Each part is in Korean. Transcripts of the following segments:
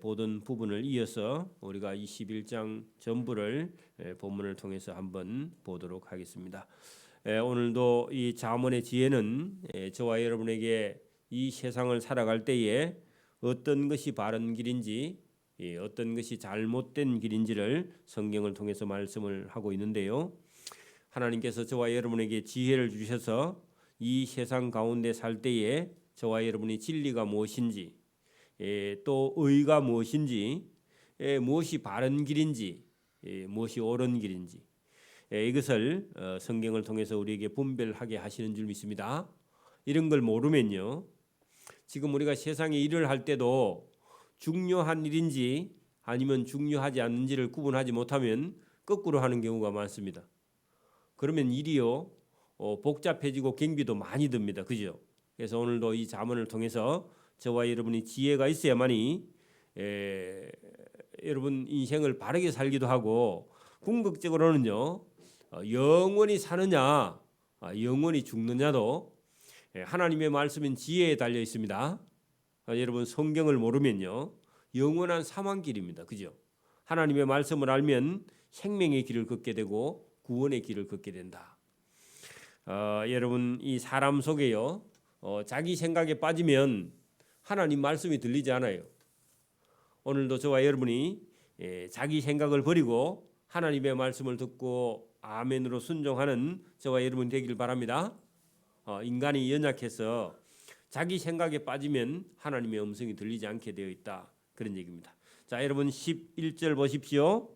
보던 부분을 이어서 우리가 21장 전부를 본문을 통해서 한번 보도록 하겠습니다. 오늘도 이 잠언의 지혜는 저와 여러분에게 이 세상을 살아갈 때에 어떤 것이 바른 길인지 어떤 것이 잘못된 길인지를 성경을 통해서 말씀을 하고 있는데요. 하나님께서 저와 여러분에게 지혜를 주셔서 이 세상 가운데 살 때에 저와 여러분이 진리가 무엇인지 또 의가 무엇인지 무엇이 바른 길인지 무엇이 옳은 길인지 이것을 성경을 통해서 우리에게 분별하게 하시는 줄 믿습니다. 이런 걸 모르면요, 지금 우리가 세상에 일을 할 때도 중요한 일인지 아니면 중요하지 않는지를 구분하지 못하면 거꾸로 하는 경우가 많습니다. 그러면 일이요 복잡해지고 경비도 많이 듭니다. 그죠? 그래서 오늘도 이 잠언을 통해서 저와 여러분이 지혜가 있어야만이 여러분 인생을 바르게 살기도 하고, 궁극적으로는요 영원히 사느냐 영원히 죽느냐도 하나님의 말씀인 지혜에 달려 있습니다. 여러분 성경을 모르면요 영원한 사망길입니다. 그죠? 하나님의 말씀을 알면 생명의 길을 걷게 되고 구원의 길을 걷게 된다. 여러분 이 사람 속에요 자기 생각에 빠지면 하나님 말씀이 들리지 않아요. 오늘도 저와 여러분이 자기 생각을 버리고 하나님의 말씀을 듣고 아멘으로 순종하는 저와 여러분 되기를 바랍니다. 인간이 연약해서 자기 생각에 빠지면 하나님의 음성이 들리지 않게 되어 있다, 그런 얘기입니다. 자, 여러분 11절 보십시오.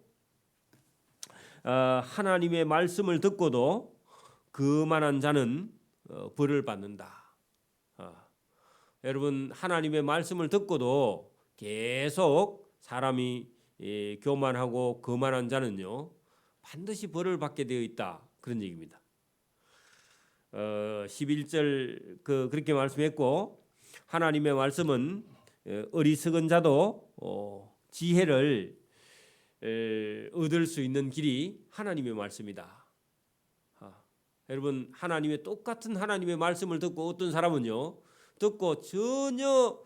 하나님의 말씀을 듣고도 거만한 자는 벌을 받는다. 여러분 하나님의 말씀을 듣고도 계속 사람이 교만하고 거만한 자는요 반드시 벌을 받게 되어 있다, 그런 얘기입니다. 11절 그렇게 말씀했고, 하나님의 말씀은 어리석은 자도 지혜를 얻을 수 있는 길이 하나님의 말씀이다. 여러분 하나님의 똑같은 하나님의 말씀을 듣고 어떤 사람은요 듣고 전혀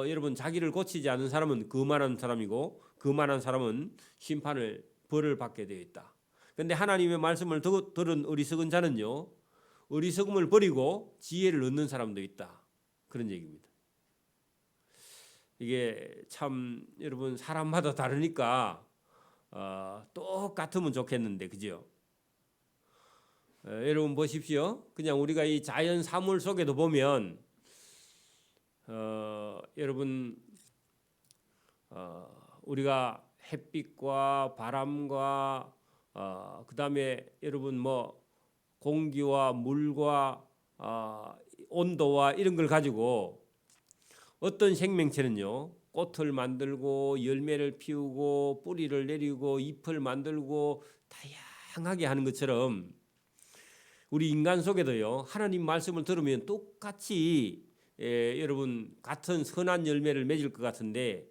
여러분 자기를 고치지 않은 사람은 거만한 사람이고, 거만한 사람은 심판을 벌을 받게 되어 있다. 그런데 하나님의 말씀을 들은 어리석은 자는요 어리석음을 버리고 지혜를 얻는 사람도 있다, 그런 얘기입니다. 이게 참 여러분 사람마다 다르니까 똑같으면 좋겠는데, 그죠? 여러분 보십시오. 그냥 우리가 이 자연 사물 속에도 보면 여러분 우리가 햇빛과 바람과 그다음에 여러분 뭐 공기와 물과 온도와 이런 걸 가지고 어떤 생명체는요 꽃을 만들고 열매를 피우고 뿌리를 내리고 잎을 만들고 다양하게 하는 것처럼 우리 인간 속에도요 하나님 말씀을 들으면 똑같이 여러분 같은 선한 열매를 맺을 것 같은데,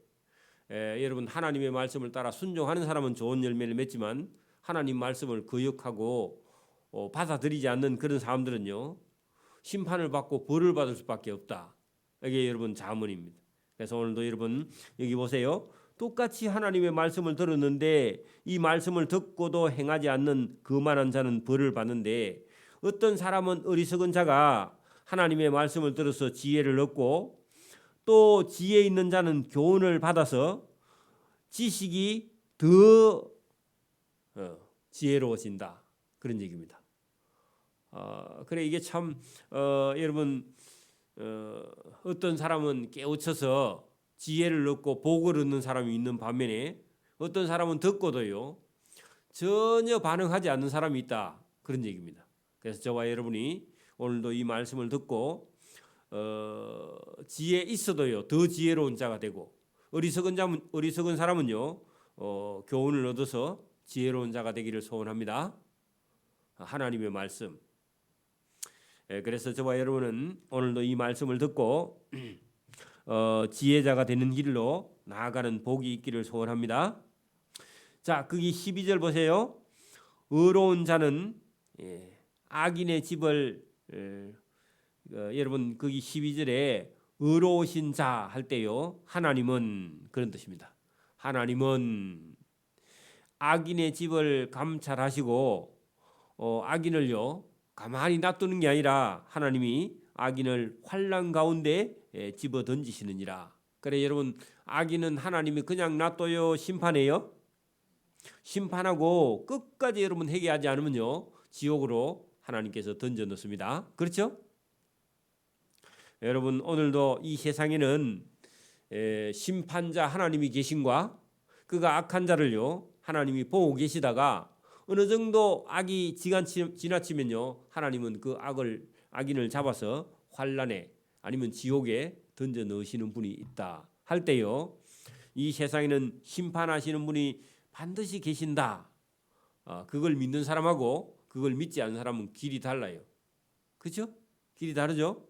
여러분 하나님의 말씀을 따라 순종하는 사람은 좋은 열매를 맺지만 하나님 말씀을 거역하고 받아들이지 않는 그런 사람들은요 심판을 받고 벌을 받을 수밖에 없다. 이게 여러분 잠언입니다. 그래서 오늘도 여러분 여기 보세요. 똑같이 하나님의 말씀을 들었는데 이 말씀을 듣고도 행하지 않는 거만한 자는 벌을 받는데, 어떤 사람은 어리석은 자가 하나님의 말씀을 들어서 지혜를 얻고, 또 지혜 있는 자는 교훈을 받아서 지식이 더 지혜로워진다, 그런 얘기입니다. 그래 이게 참 여러분 어떤 사람은 깨우쳐서 지혜를 얻고 복을 얻는 사람이 있는 반면에 어떤 사람은 듣고도요 전혀 반응하지 않는 사람이 있다, 그런 얘기입니다. 그래서 저와 여러분이 오늘도 이 말씀을 듣고 지혜 있어도요 더 지혜로운 자가 되고, 어리석은 사람은요 교훈을 얻어서 지혜로운 자가 되기를 소원합니다. 하나님의 말씀. 그래서 저와 여러분은 오늘도 이 말씀을 듣고 지혜자가 되는 길로 나아가는 복이 있기를 소원합니다. 자, 거기 12절 보세요. 의로운 자는 악인의 집을 여러분 거기 12절에 의로우신 자 할 때요. 하나님은 그런 뜻입니다. 하나님은 악인의 집을 감찰하시고 악인을요 가만히 놔두는 게 아니라 하나님이 악인을 환난 가운데 집어 던지시느니라. 그래 여러분 악인은 하나님이 그냥 놔둬요 심판해요? 심판하고 끝까지 여러분 회개하지 않으면요 지옥으로 하나님께서 던져 넣습니다. 그렇죠? 여러분 오늘도 이 세상에는 심판자 하나님이 계신과 그가 악한 자를요 하나님이 보고 계시다가 어느 정도 악이 지나치면요 하나님은 그 악인을 잡아서 환란에 아니면 지옥에 던져 넣으시는 분이 있다 할 때요 이 세상에는 심판하시는 분이 반드시 계신다. 그걸 믿는 사람하고 그걸 믿지 않는 사람은 길이 달라요. 그렇죠? 길이 다르죠?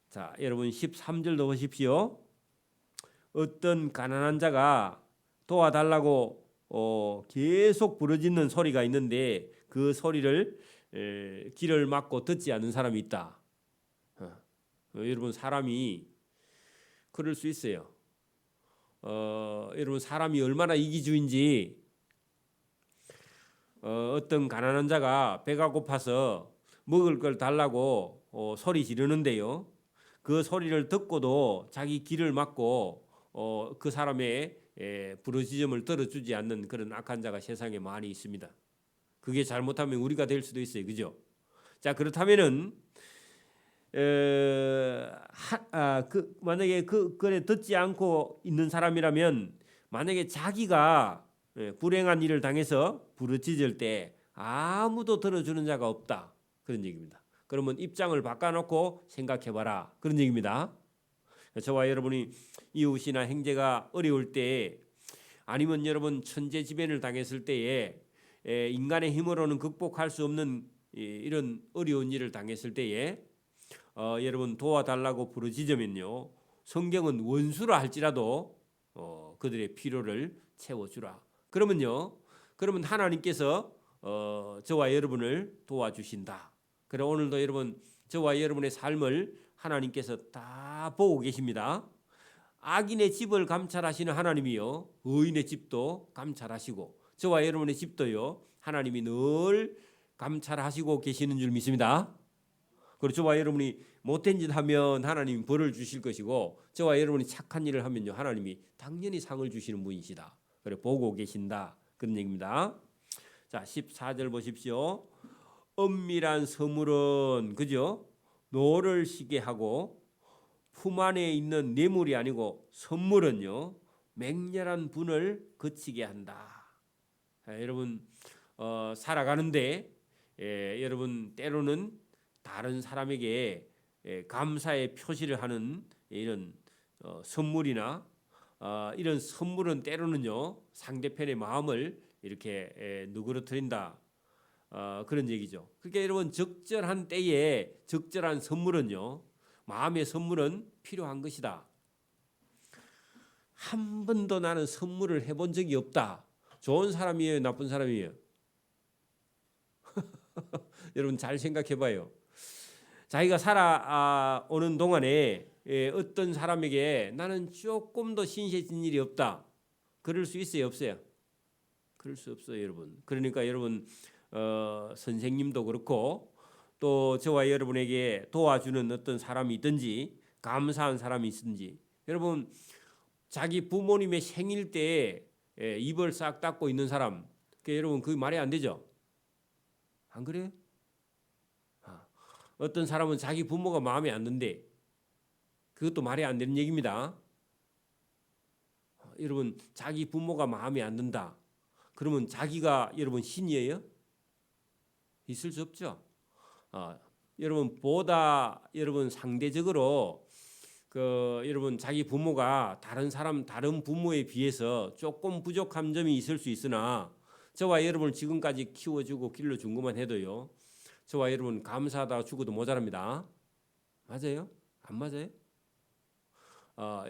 자, 여러분 13절도 보십시오. 어떤 가난한 자가 도와달라고 계속 부르짖는 소리가 있는데 그 소리를 귀를 막고 듣지 않는 사람이 있다. 여러분 사람이 그럴 수 있어요. 여러분 사람이 얼마나 이기주의인지 어떤 가난한 자가 배가 고파서 먹을 걸 달라고 소리 지르는데요. 그 소리를 듣고도 자기 귀를 막고 그 사람의 부르짖음을 들어주지 않는 그런 악한 자가 세상에 많이 있습니다. 그게 잘못하면 우리가 될 수도 있어요. 그죠? 자 그렇다면은 만약에 그래 듣지 않고 있는 사람이라면 만약에 자기가 불행한 일을 당해서 부르짖을 때 아무도 들어주는 자가 없다 그런 얘기입니다. 그러면 입장을 바꿔놓고 생각해봐라 그런 얘기입니다. 저와 여러분이 이웃이나 형제가 어려울 때 아니면 여러분 천재지변을 당했을 때에 인간의 힘으로는 극복할 수 없는 이런 어려운 일을 당했을 때에 여러분 도와달라고 부르짖으면요 성경은 원수라 할지라도 그들의 필요를 채워주라. 그러면 하나님께서 저와 여러분을 도와주신다. 그래 오늘도 여러분 저와 여러분의 삶을 하나님께서 다 보고 계십니다. 악인의 집을 감찰하시는 하나님이요 의인의 집도 감찰하시고 저와 여러분의 집도요 하나님이 늘 감찰하시고 계시는 줄 믿습니다. 그리고 저와 여러분이 못된 짓 하면 하나님이 벌을 주실 것이고 저와 여러분이 착한 일을 하면요 하나님이 당연히 상을 주시는 분이시다. 그래 보고 계신다 그런 얘기입니다. 자 14절 보십시오. 엄밀한 선물은 그죠? 노를 시게 하고 품 안에 있는 뇌물이 아니고 선물은요 맹렬한 분을 그치게 한다. 자, 여러분 살아가는데 여러분 때로는 다른 사람에게 감사의 표시를 하는 이런 선물이나 이런 선물은 때로는요 상대편의 마음을 이렇게 누그러뜨린다 그런 얘기죠. 그러니까 여러분 적절한 때에 적절한 선물은요 마음의 선물은 필요한 것이다. 한 번도 나는 선물을 해본 적이 없다. 좋은 사람이에요, 나쁜 사람이에요? 여러분 잘 생각해봐요. 자기가 살아오는 동안에 어떤 사람에게 나는 조금 더 신세진 일이 없다. 그럴 수 있어요, 없어요? 그럴 수 없어요, 여러분. 그러니까 여러분 선생님도 그렇고 또 저와 여러분에게 도와주는 어떤 사람이 있든지 감사한 사람이 있든지 여러분 자기 부모님의 생일 때 입을 싹 닫고 있는 사람 여러분 그게 말이 안 되죠? 안 그래요? 어떤 사람은 자기 부모가 마음에 안 든대. 그것도 말이 안 되는 얘기입니다. 여러분 자기 부모가 마음에 안 든다. 그러면 자기가 여러분 신이에요? 있을 수 없죠. 여러분 보다 여러분 상대적으로 여러분 자기 부모가 다른 부모에 비해서 조금 부족한 점이 있을 수 있으나 저와 여러분을 지금까지 키워주고 길러준 것만 해도요. 저와 여러분 감사하다 죽어도 모자랍니다. 맞아요? 안 맞아요?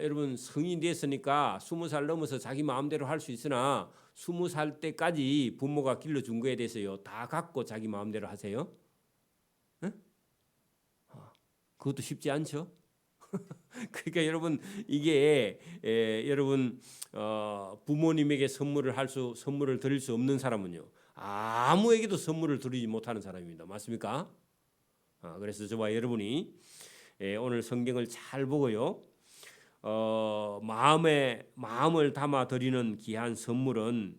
여러분 성인이 됐으니까 20살 넘어서 자기 마음대로 할 수 있으나 20살 때까지 부모가 길러준 거에 대해서요. 다 갖고 자기 마음대로 하세요? 네? 그것도 쉽지 않죠? 그러니까 여러분 이게 여러분 부모님에게 선물을 드릴 수 없는 사람은요 아무에게도 선물을 드리지 못하는 사람입니다. 맞습니까? 그래서 저와 여러분이 오늘 성경을 잘 보고요. 마음을 담아 드리는 귀한 선물은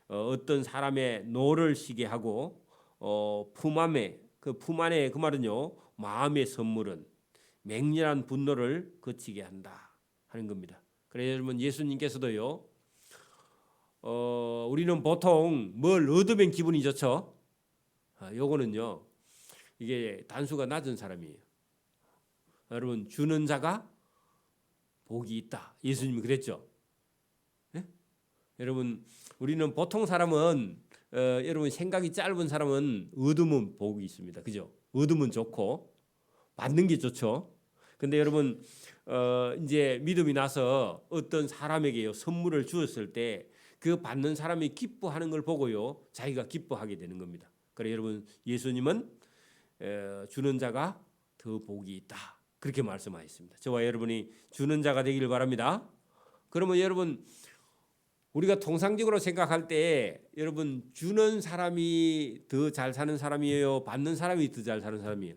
어떤 사람의 노를 쉬게 하고 품 안에 그 말은요 마음의 선물은 맹렬한 분노를 그치게 한다 하는 겁니다. 그래서 여러분 예수님께서도요 우리는 보통 뭘 얻으면 기분이 좋죠. 요거는요 이게 단수가 낮은 사람이에요. 여러분 주는 자가 복이 있다. 예수님이 그랬죠. 네? 여러분 우리는 보통 사람은 여러분 생각이 짧은 사람은 얻으면 복이 있습니다. 그죠? 얻으면 좋고 받는 게 좋죠. 근데 여러분 이제 믿음이 나서 어떤 사람에게요 선물을 주었을 때 그 받는 사람이 기뻐하는 걸 보고요 자기가 기뻐하게 되는 겁니다. 그래 여러분 예수님은 주는 자가 더 복이 있다 그렇게 말씀하셨습니다. 저와 여러분이 주는 자가 되기를 바랍니다. 그러면 여러분 우리가 통상적으로 생각할 때 여러분 주는 사람이 더 잘 사는 사람이에요? 받는 사람이 더 잘 사는 사람이에요?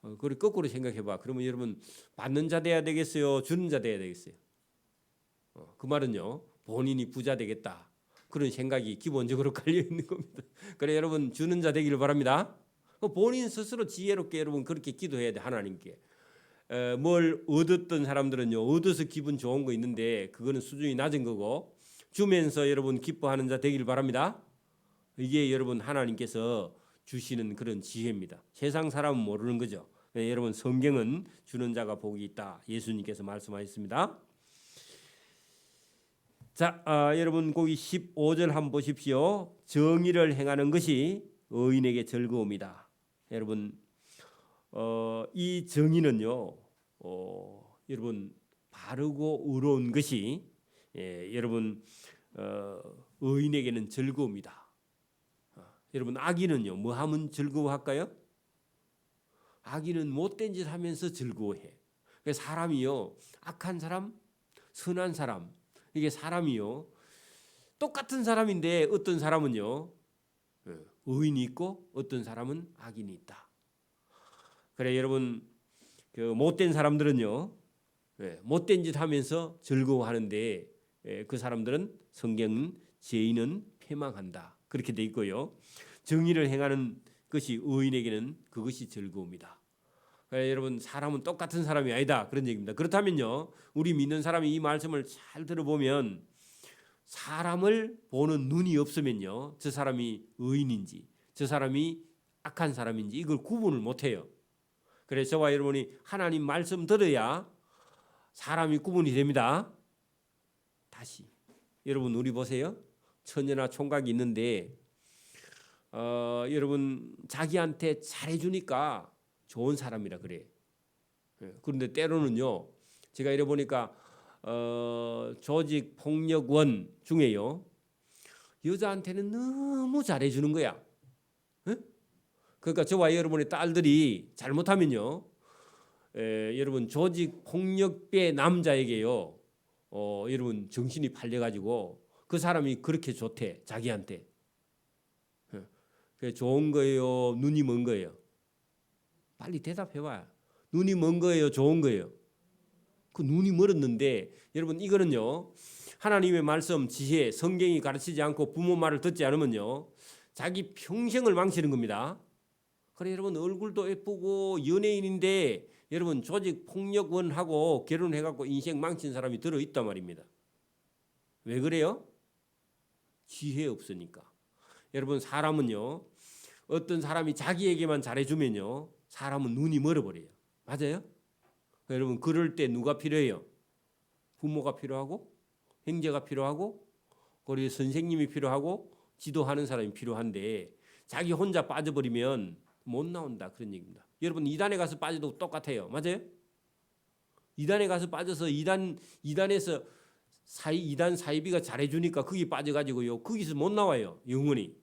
그걸 거꾸로 생각해봐. 그러면 여러분 받는 자 돼야 되겠어요? 주는 자 돼야 되겠어요? 그 말은요 본인이 부자 되겠다 그런 생각이 기본적으로 깔려 있는 겁니다. 그래 여러분 주는 자 되기를 바랍니다. 본인 스스로 지혜롭게 여러분 그렇게 기도해야 돼. 하나님께 뭘 얻었던 사람들은요 얻어서 기분 좋은 거 있는데 그거는 수준이 낮은 거고 주면서 여러분 기뻐하는 자 되기를 바랍니다. 이게 여러분 하나님께서 주시는 그런 지혜입니다. 세상 사람은 모르는 거죠. 여러분 성경은 주는 자가 복이 있다 예수님께서 말씀하셨습니다. 자, 여러분 거기 15절 한번 보십시오. 정의를 행하는 것이 의인에게 즐거움이다. 여러분 이 정의는요 여러분 바르고 의로운 것이 여러분 의인에게는 즐거움이다. 여러분 악인은요 뭐 하면 즐거워할까요? 악인은 못된 짓 하면서 즐거워해. 사람이요 악한 사람 선한 사람 이게 사람이요 똑같은 사람인데 어떤 사람은요 의인이 있고 어떤 사람은 악인이 있다. 그래 여러분 그 못된 사람들은요 못된 짓 하면서 즐거워하는데 그 사람들은 성경은 죄인은 패망한다 그렇게 돼 있고요. 정의를 행하는 것이 의인에게는 그것이 즐거움이다. 그래 여러분 사람은 똑같은 사람이 아니다 그런 얘기입니다. 그렇다면요 우리 믿는 사람이 이 말씀을 잘 들어보면 사람을 보는 눈이 없으면요 저 사람이 의인인지 저 사람이 악한 사람인지 이걸 구분을 못해요. 그래서 저와 여러분이 하나님 말씀 들어야 사람이 구분이 됩니다. 다시 여러분 우리 보세요. 처녀나 총각이 있는데 여러분 자기한테 잘해주니까 좋은 사람이라 그래. 그런데 때로는요 제가 이래 보니까 조직 폭력원 중에요 여자한테는 너무 잘해주는 거야. 그러니까 저와 여러분의 딸들이 잘못하면요 여러분 조직 폭력배 남자에게요 여러분 정신이 팔려가지고 그 사람이 그렇게 좋대 자기한테. 그게 좋은 거예요 눈이 먼 거예요? 빨리 대답해봐. 눈이 먼 거예요 좋은 거예요? 그 눈이 멀었는데 여러분 이거는요 하나님의 말씀 지혜 성경이 가르치지 않고 부모 말을 듣지 않으면요 자기 평생을 망치는 겁니다. 그래 여러분 얼굴도 예쁘고 연예인인데 여러분 조직 폭력원하고 결혼해갖고 인생 망친 사람이 들어있단 말입니다. 왜 그래요? 지혜 없으니까. 여러분 사람은요 어떤 사람이 자기에게만 잘해주면요 사람은 눈이 멀어버려요. 맞아요? 여러분 그럴 때 누가 필요해요? 부모가 필요하고 형제가 필요하고 그리고 선생님이 필요하고 지도하는 사람이 필요한데 자기 혼자 빠져버리면 못 나온다 그런 얘기입니다. 여러분 이단에 가서 빠져도 똑같아요. 맞아요? 이단에 가서 빠져서 이단에서 이단 사이비가 잘해주니까 거기 빠져가지고요 거기서 못 나와요 영원히.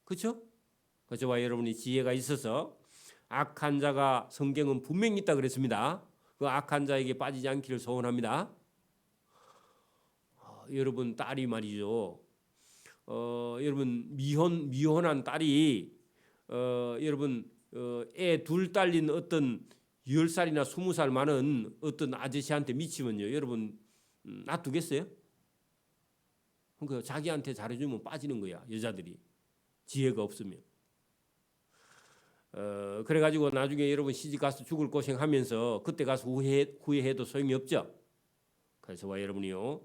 그렇죠? 저와 여러분이 지혜가 있어서 악한 자가 성경은 분명히 있다 그랬습니다. 그 악한 자에게 빠지지 않기를 소원합니다. 여러분 딸이 말이죠. 여러분 미혼한 딸이 여러분 애 둘 딸린 어떤 10살이나 20살 많은 어떤 아저씨한테 미치면요. 여러분 놔두겠어요? 그러니까 자기한테 잘해주면 빠지는 거야. 여자들이. 지혜가 없으면. 그래가지고 나중에 여러분 시집 가서 죽을 고생하면서 그때 가서 후회해도 소용이 없죠. 그래서 여러분이요.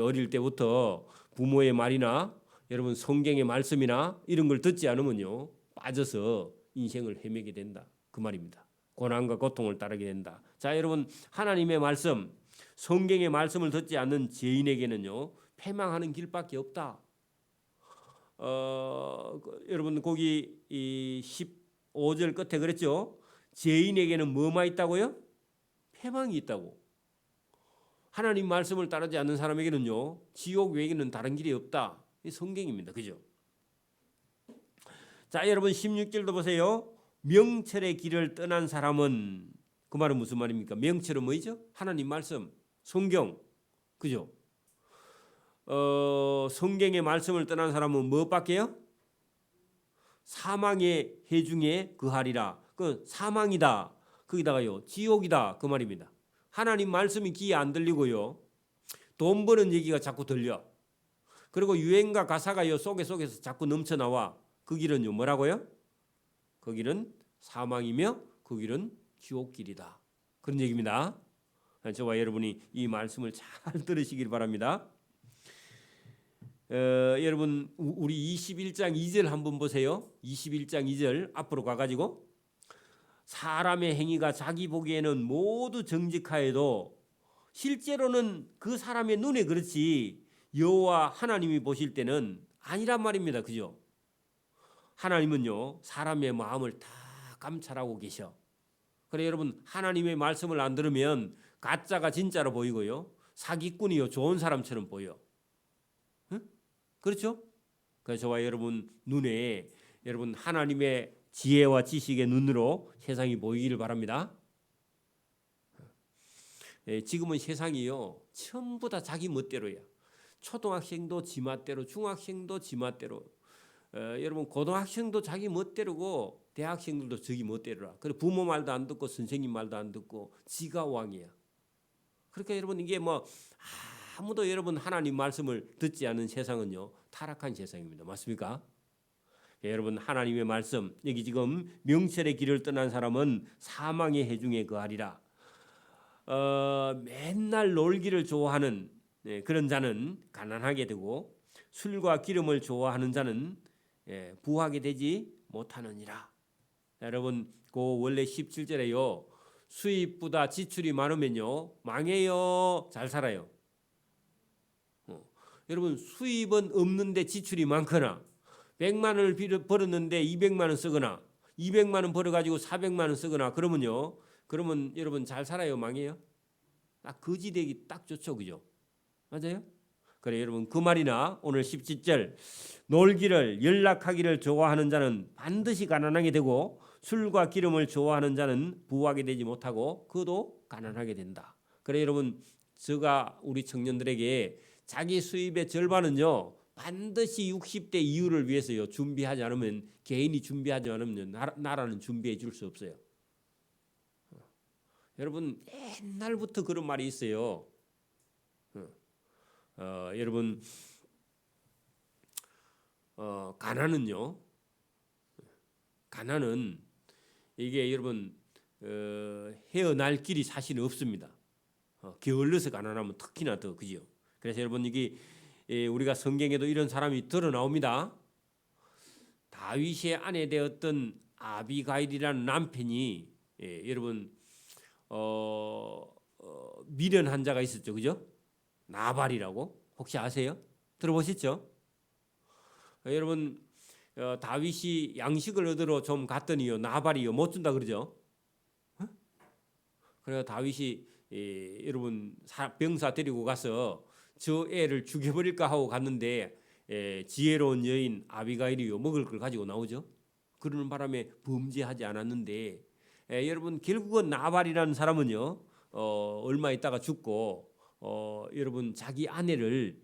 어릴 때부터 부모의 말이나 여러분 성경의 말씀이나 이런 걸 듣지 않으면요. 빠져서 인생을 헤매게 된다. 그 말입니다. 고난과 고통을 따르게 된다. 자, 여러분 하나님의 말씀, 성경의 말씀을 듣지 않는 죄인에게는요. 패망하는 길밖에 없다. 여러분 거기 이 15절 끝에 그랬죠. 죄인에게는 뭐만 있다고요? 패망이 있다고. 하나님 말씀을 따르지 않는 사람에게는요. 지옥 외에는 다른 길이 없다. 이 성경입니다. 그죠? 자, 여러분 16절도 보세요. 명철의 길을 떠난 사람은 그 말은 무슨 말입니까? 명철은 뭐죠? 하나님 말씀, 성경. 그죠? 성경의 말씀을 떠난 사람은 무엇밖에요? 사망의 해중에 거하리라. 그 사망이다. 거기다가요. 지옥이다. 그 말입니다. 하나님 말씀이 귀에 안 들리고요. 돈 버는 얘기가 자꾸 들려. 그리고 유행가 가사가요. 속에서 자꾸 넘쳐나와. 그 길은요. 뭐라고요? 그 길은 사망이며 그 길은 지옥길이다. 그런 얘기입니다. 저와 여러분이 이 말씀을 잘 들으시길 바랍니다. 여러분 우리 21장 2절 한번 보세요. 21장 2절 앞으로 가가지고 사람의 행위가 자기 보기에는 모두 정직하여도 실제로는 그 사람의 눈에 그렇지 여호와 하나님이 보실 때는 아니란 말입니다. 그죠? 하나님은요 사람의 마음을 다 감찰하고 계셔. 그래 여러분 하나님의 말씀을 안 들으면 가짜가 진짜로 보이고요. 사기꾼이요 좋은 사람처럼 보여. 그렇죠? 그래서 저와 여러분 눈에 여러분 하나님의 지혜와 지식의 눈으로 세상이 보이기를 바랍니다. 지금은 세상이요 전부 다 자기 멋대로야. 초등학생도 지 멋대로, 중학생도 지 멋대로, 여러분 고등학생도 자기 멋대로고 대학생들도 자기 멋대로라. 그래 부모 말도 안 듣고 선생님 말도 안 듣고 지가 왕이야. 그러니까 여러분 이게 뭐 아무도 여러분 하나님 말씀을 듣지 않는 세상은요 타락한 세상입니다. 맞습니까? 여러분 하나님의 말씀 여기 지금 명철의 길을 떠난 사람은 사망의 해중에 거하리라. 맨날 놀기를 좋아하는 그런 자는 가난하게 되고 술과 기름을 좋아하는 자는 부하게 되지 못하느니라. 여러분 그 원래 17절에요 수입보다 지출이 많으면요 망해요 잘 살아요. 여러분 수입은 없는데 지출이 많거나 100만 원을 벌었는데 200만 원 쓰거나 200만 원 벌어가지고 400만 원 쓰거나 그러면 여러분 잘 살아요 망해요? 딱 거지 되기 딱 좋죠. 그죠? 맞아요? 그래 여러분 그 말이나 오늘 17절 놀기를 연락하기를 좋아하는 자는 반드시 가난하게 되고 술과 기름을 좋아하는 자는 부하게 되지 못하고 그도 가난하게 된다. 그래 여러분 제가 우리 청년들에게 자기 수입의 절반은요 반드시 60대 이후를 위해서요 준비하지 않으면 개인이 준비하지 않으면 나라는 준비해 줄 수 없어요. 여러분 옛날부터 그런 말이 있어요. 여러분 가난은 이게 여러분 헤어날 길이 사실 없습니다. 게을러서 가난하면 특히나 더 그죠. 그래서 여러분 이게 우리가 성경에도 이런 사람이 드러 나옵니다. 다윗의 아내 되었던 아비가일이라는 남편이 여러분 미련한 자가 있었죠, 그죠? 나발이라고 혹시 아세요? 들어보셨죠? 여러분 다윗이 양식을 얻으러 좀 갔더니요 나발이요 못 준다 그러죠. 그래서 다윗이 여러분 병사 데리고 가서 저 애를 죽여버릴까 하고 갔는데 지혜로운 여인 아비가일이요 먹을 걸 가지고 나오죠. 그러는 바람에 범죄하지 않았는데 여러분 결국은 나발이라는 사람은요 얼마 있다가 죽고 여러분 자기 아내를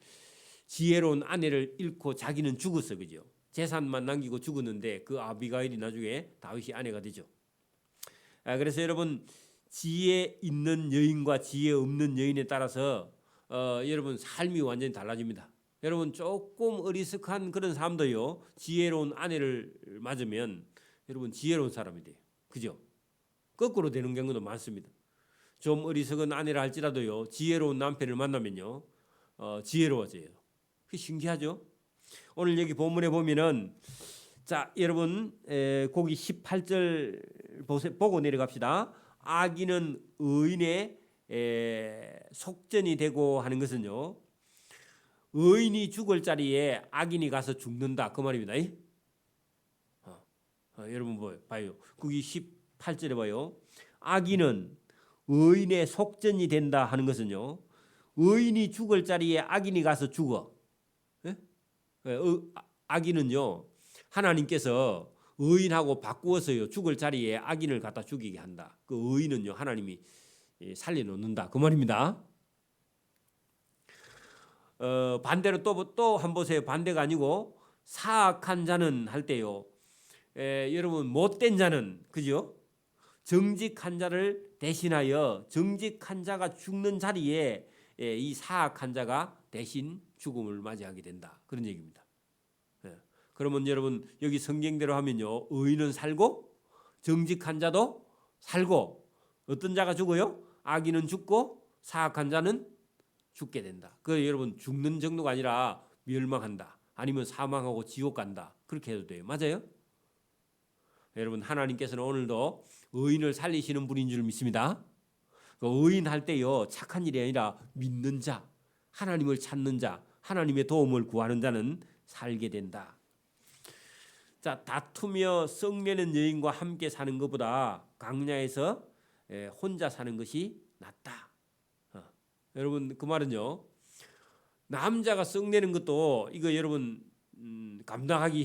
지혜로운 아내를 잃고 자기는 죽었어 그죠? 재산만 남기고 죽었는데 그 아비가일이 나중에 다윗이 아내가 되죠. 그래서 여러분 지혜 있는 여인과 지혜 없는 여인에 따라서 여러분 삶이 완전히 달라집니다. 여러분 조금 어리석한 그런 사람도요 지혜로운 아내를 맞으면 여러분 지혜로운 사람이 돼요. 그죠? 거꾸로 되는 경우도 많습니다. 좀 어리석은 아내를 할지라도요 지혜로운 남편을 만나면요 지혜로워져요. 그 신기하죠? 오늘 여기 본문에 보면은 자 여러분 거기 18절 보고 내려갑시다. 악인은 의인의 속전이 되고 하는 것은요 의인이 죽을 자리에 악인이 가서 죽는다 그 말입니다. 여러분 봐요. 거기 18절에 봐요. 악인은 의인의 속전이 된다 하는 것은요 의인이 죽을 자리에 악인이 가서 죽어. 악인은요 하나님께서 의인하고 바꾸어서요 죽을 자리에 악인을 갖다 죽이게 한다. 그 의인은요 하나님이 살려놓는다 그 말입니다. 반대로 또 한 보세요. 반대가 아니고 사악한 자는 할 때요 여러분 못된 자는 그죠? 정직한 자를 대신하여 정직한 자가 죽는 자리에 이 사악한 자가 대신 죽음을 맞이하게 된다. 그런 얘기입니다. 그러면 여러분 여기 성경대로 하면요 의인은 살고 정직한 자도 살고 어떤 자가 죽어요? 악인은 죽고 사악한 자는 죽게 된다. 그 여러분 죽는 정도가 아니라 멸망한다. 아니면 사망하고 지옥 간다. 그렇게 해도 돼요. 맞아요? 여러분 하나님께서는 오늘도 의인을 살리시는 분인 줄 믿습니다. 그 의인 할 때요 착한 일이 아니라 믿는 자, 하나님을 찾는 자, 하나님의 도움을 구하는 자는 살게 된다. 자 다투며 썩내는 여인과 함께 사는 것보다 광야에서 혼자 사는 것이 낫다. 여러분 그 말은요 남자가 썩내는 것도 이거 여러분 감당하기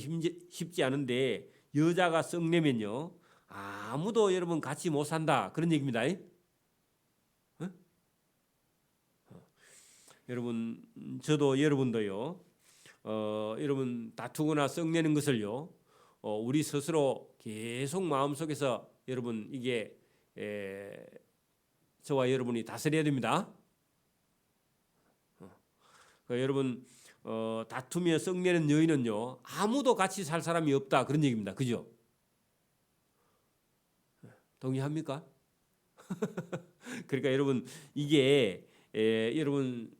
쉽지 않은데 여자가 썩내면요 아무도 여러분 같이 못 산다 그런 얘기입니다. 여러분 저도 여러분도요 여러분 다투거나 썩내는 것을요 우리 스스로 계속 마음속에서 여러분 이게 저와 여러분이 다스려야 됩니다. 여러분 다투며 썩내는 여인은요 아무도 같이 살 사람이 없다 그런 얘기입니다. 그죠? 동의합니까? 그러니까 여러분 이게 여러분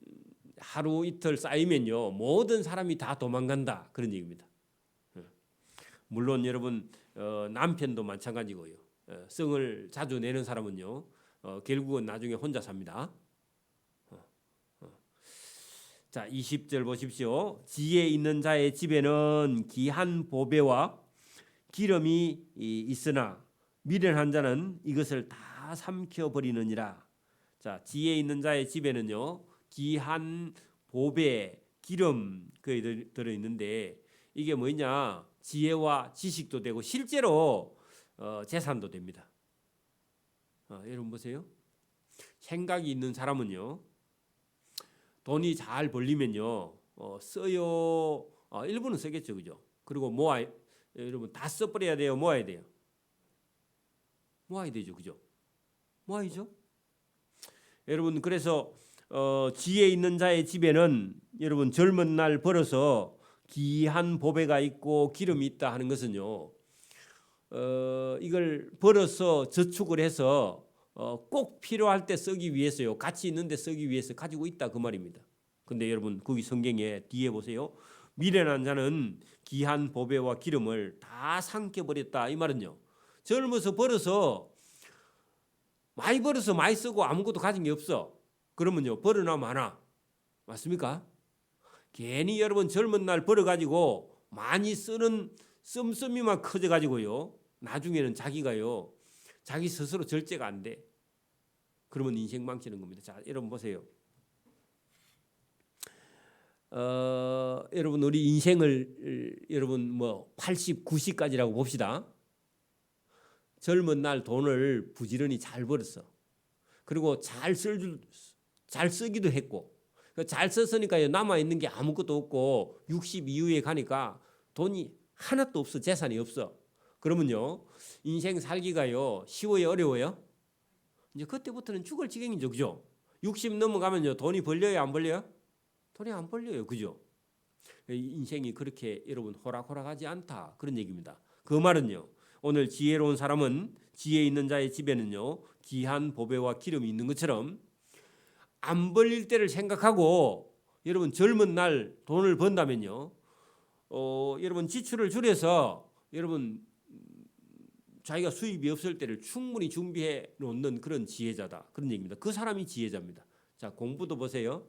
하루 이틀 쌓이면요 모든 사람이 다 도망간다 그런 얘기입니다. 물론 여러분 남편도 마찬가지고요. 성을 자주 내는 사람은요 결국은 나중에 혼자 삽니다. 자 20절 보십시오. 지혜 있는 자의 집에는 귀한 보배와 기름이 있으나 미련한 자는 이것을 다 삼켜버리느니라. 자 지혜 있는 자의 집에는요 귀한 보배, 기름 그게 들어있는데 이게 뭐냐 지혜와 지식도 되고 실제로 재산도 됩니다. 여러분 보세요. 생각이 있는 사람은요 돈이 잘 벌리면요 써요. 일부는 쓰겠죠, 그죠? 그리고 여러분 다 써버려야 돼요, 모아야 돼요? 모아야 되죠, 그죠? 모아야죠. 여러분 그래서 지혜 있는 자의 집에는 여러분 젊은 날 벌어서 귀한 보배가 있고 기름이 있다 하는 것은요 이걸 벌어서 저축을 해서 꼭 필요할 때 쓰기 위해서요 가치 있는데 쓰기 위해서 가지고 있다 그 말입니다. 근데 여러분 거기 성경에 뒤에 보세요. 미련한 자는 귀한 보배와 기름을 다 삼켜버렸다 이 말은요 젊어서 벌어서 많이 쓰고 아무것도 가진 게 없어. 그러면요 벌어나 마나 맞습니까? 괜히 여러분 젊은 날 벌어가지고 많이 쓰는 씀씀이만 커져가지고요 나중에는 자기가요 자기 스스로 절제가 안 돼. 그러면 인생 망치는 겁니다. 자 여러분 보세요. 여러분 우리 인생을 여러분 뭐 80, 90까지라고 봅시다. 젊은 날 돈을 부지런히 잘 벌었어. 그리고 잘 쓰기도 했고, 잘 썼으니까 남아 있는 게 아무것도 없고 60 이후에 가니까 돈이 하나도 없어, 재산이 없어. 그러면요 인생 살기가요 쉬워요, 어려워요? 이제 그때부터는 죽을 지경이죠, 그죠? 60 넘어가면요 돈이 벌려요, 안 벌려요? 돈이 안 벌려요, 그죠? 인생이 그렇게 여러분 호락호락하지 않다, 그런 얘기입니다. 그 말은요, 오늘 지혜로운 사람은 지혜 있는 자의 집에는요 귀한 보배와 기름이 있는 것처럼 안 벌릴 때를 생각하고 여러분 젊은 날 돈을 번다면요 여러분 지출을 줄여서 여러분 자기가 수입이 없을 때를 충분히 준비해 놓는 그런 지혜자다, 그런 얘기입니다. 그 사람이 지혜자입니다. 자, 공부도 보세요.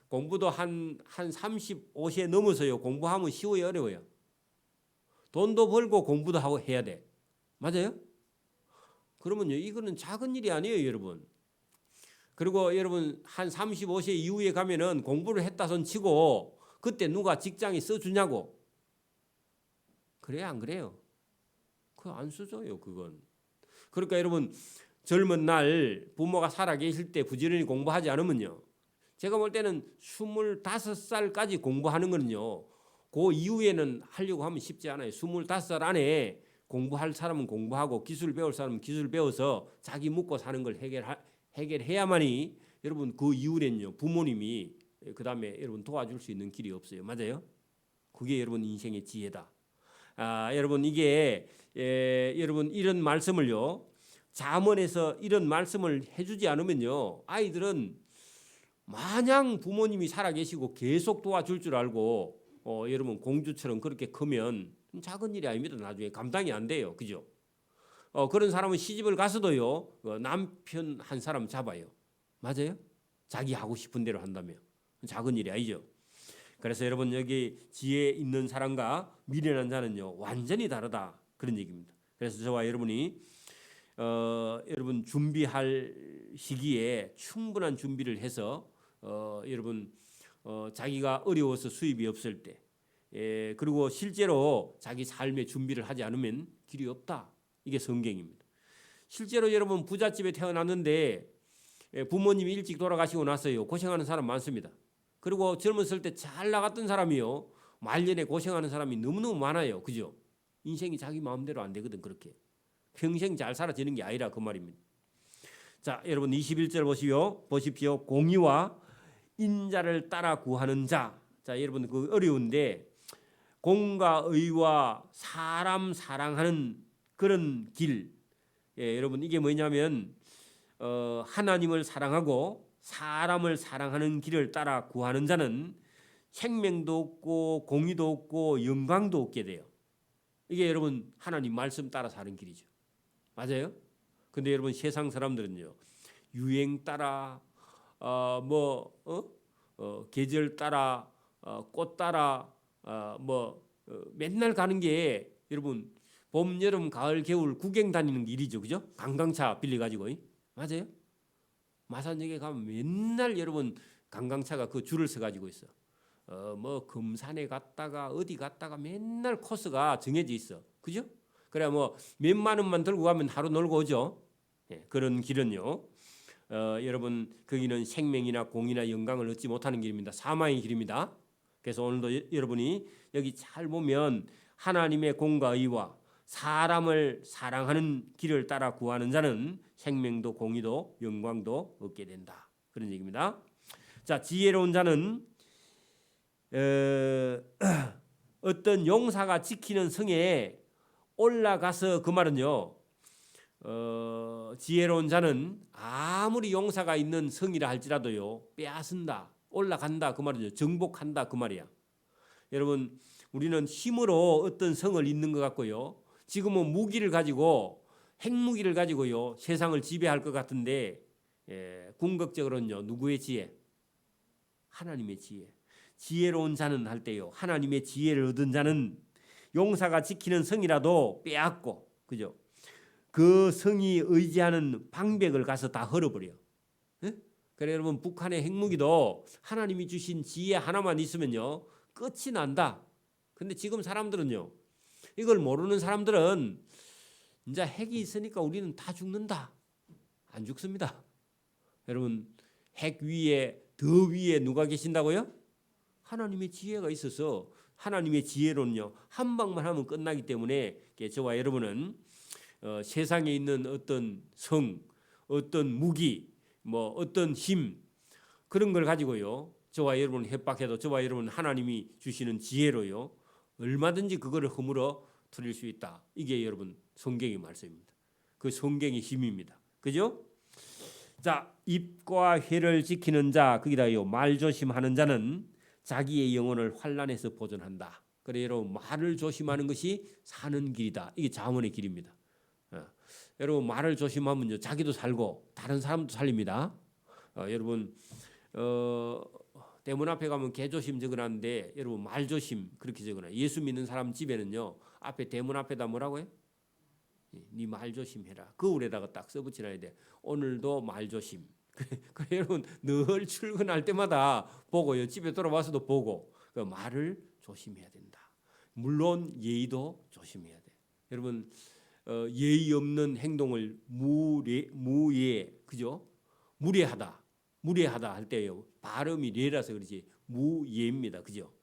공부도 한 35세 넘어서요 공부하면 쉬워요, 어려워요? 돈도 벌고 공부도 하고 해야 돼. 맞아요? 그러면요 이거는 작은 일이 아니에요, 여러분. 그리고 여러분 한 35세 이후에 가면은 공부를 했다 손 치고 그때 누가 직장에 써주냐고. 그래요, 안 그래요? 그거 안 써줘요, 그건. 그러니까 여러분 젊은 날 부모가 살아 계실 때 부지런히 공부하지 않으면요, 제가 볼 때는 25살까지 공부하는 거는요 그 이후에는 하려고 하면 쉽지 않아요. 25살 안에 공부할 사람은 공부하고 기술 배울 사람은 기술 배워서 자기 먹고 사는 걸 해결해야만이 여러분 그 이후에는요 부모님이 그 다음에 여러분 도와줄 수 있는 길이 없어요. 맞아요? 그게 여러분 인생의 지혜다. 여러분 이게 여러분 이런 말씀을요 잠언에서 이런 말씀을 해주지 않으면요 아이들은 마냥 부모님이 살아계시고 계속 도와줄 줄 알고 여러분 공주처럼 그렇게 크면 작은 일이 아닙니다. 나중에 감당이 안 돼요, 그죠? 그런 사람은 시집을 가서도요 남편 한 사람 잡아요. 맞아요? 자기 하고 싶은 대로 한다면 작은 일이 아니죠. 그래서 여러분 여기 지혜 있는 사람과 미련한 자는요 완전히 다르다, 그런 얘기입니다. 그래서 저와 여러분이 여러분 준비할 시기에 충분한 준비를 해서 여러분 자기가 어려워서 수입이 없을 때 그리고 실제로 자기 삶의 준비를 하지 않으면 길이 없다, 이게 성경입니다. 실제로 여러분 부잣집에 태어났는데 부모님이 일찍 돌아가시고 나서요 고생하는 사람 많습니다. 그리고 젊었을 때 잘 나갔던 사람이요 말년에 고생하는 사람이 너무너무 많아요, 그죠? 인생이 자기 마음대로 안 되거든. 그렇게 평생 잘 살아지는 게 아니라 그 말입니다. 자, 여러분 21절 보십시오. 공의와 인자를 따라 구하는 자. 자, 여러분 그 어려운데 공과 의와 사람 사랑하는 그런 길. 여러분 이게 뭐냐면 하나님을 사랑하고 사람을 사랑하는 길을 따라 구하는 자는 생명도 없고 공의도 없고 영광도 없게 돼요. 이게 여러분 하나님 말씀 따라 사는 길이죠. 맞아요? 근데 여러분 세상 사람들은요 유행 따라 계절 따라 꽃 따라 맨날 가는 게 여러분 봄, 여름, 가을, 겨울 구경 다니는 게 일이죠, 그죠? 관광차 빌려 가지고. 맞아요? 마산역에 가면 맨날 여러분 관광차가 그 줄을 서 가지고 있어. 금산에 갔다가 어디 갔다가 맨날 코스가 정해져 있어, 그죠? 그래 뭐 몇만 원만 들고 가면 하루 놀고 오죠. 그런 길은요 여러분 거기는 생명이나 공이나 영광을 얻지 못하는 길입니다. 사망의 길입니다. 그래서 오늘도 여러분이 여기 잘 보면 하나님의 공과 의와 사람을 사랑하는 길을 따라 구하는 자는 생명도 공의도 영광도 얻게 된다, 그런 얘기입니다. 자, 지혜로운 자는 어떤 용사가 지키는 성에 올라가서, 그 말은요 지혜로운 자는 아무리 용사가 있는 성이라 할지라도요 빼앗은다, 올라간다, 그 말이죠. 정복한다, 그 말이야. 여러분 우리는 힘으로 어떤 성을 잇는 것 같고요, 지금은 무기를 가지고 핵무기를 가지고요 세상을 지배할 것 같은데 궁극적으로는요 누구의 지혜? 하나님의 지혜. 지혜로운 자는 할 때요 하나님의 지혜를 얻은 자는 용사가 지키는 성이라도 빼앗고, 그죠? 그 성이 의지하는 방백을 가서 다 헐어버려. 그래 여러분 북한의 핵무기도 하나님이 주신 지혜 하나만 있으면요 끝이 난다. 근데 지금 사람들은요 이걸 모르는 사람들은 이제 핵이 있으니까 우리는 다 죽는다. 안 죽습니다. 여러분 핵 위에 더 위에 누가 계신다고요? 하나님의 지혜가 있어서 하나님의 지혜로는요 한 방만 하면 끝나기 때문에 저와 여러분은 세상에 있는 어떤 성, 어떤 무기, 뭐 어떤 힘 그런 걸 가지고요 저와 여러분 협박해도 저와 여러분 하나님이 주시는 지혜로요 얼마든지 그거를 허물어 드릴 수 있다. 이게 여러분 성경의 말씀입니다. 그 성경의 힘입니다. 그죠? 자, 입과 혀를 지키는 자 거기다요 말조심하는 자는 자기의 영혼을 환난에서 보존한다. 그래 여러분 말을 조심하는 것이 사는 길이다. 이게 자문의 길입니다. 여러분 말을 조심하면요 자기도 살고 다른 사람도 살립니다. 여러분 대문 앞에 가면 개조심 적어놨는데 여러분 말조심 그렇게 적어놔요. 예수 믿는 사람 집에는요 앞에 대문 앞에다 뭐라고 해? 네 말조심해라. 거울에다가 딱 써붙여놔야 돼. 오늘도 말조심. 그래 여러분 늘 출근할 때마다 보고요. 집에 돌아와서도 보고 그 말을 조심해야 된다. 물론 예의도 조심해야 돼. 여러분 예의 없는 행동을 무예 그죠? 무례하다 할 때요. 발음이 레라서 그렇지 무예입니다. 그죠?